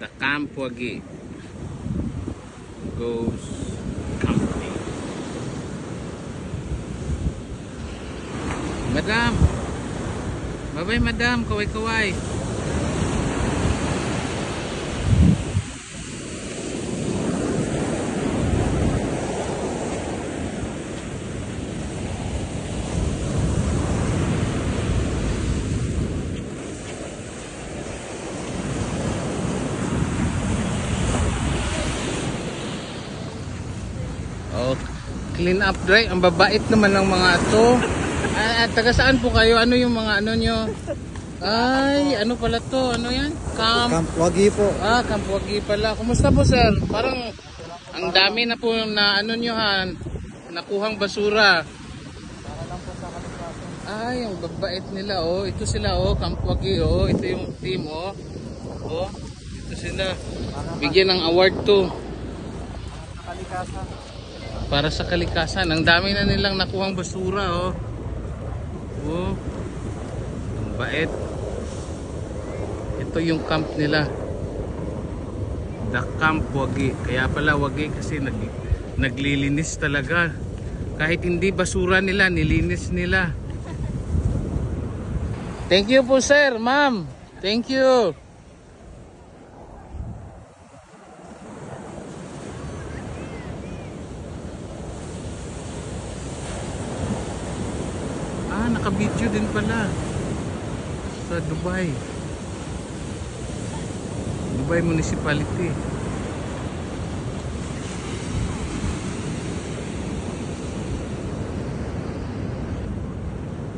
The Camp Wagi goes camping. Madam, bye-bye madam, kaway-kaway. Oh, clean up dry. Ang babait naman ng mga to. Taga saan po kayo? Ano yung mga ano nyo? Ay, ano pala to? Ano yan? Camp Wagi po. Camp Wagi pala. Kumusta po sir? Parang ang dami na po na ano nyo ha, nakuhang basura. Ay, ang babait nila oh. Ito sila oh, Camp Wagi oh. Ito yung team oh. Oh, ito sila. Bigyan ng award to. Para sa kalikasan. Ang dami na nilang nakuhang basura oh. Oh. Ang bait. Ito yung camp nila. The Camp Wagi. Kaya pala Wagi kasi naglilinis talaga. Kahit hindi basura nila, nilinis nila. Thank you po sir, ma'am. Thank you. Naka-video din pala sa Dubai Municipality.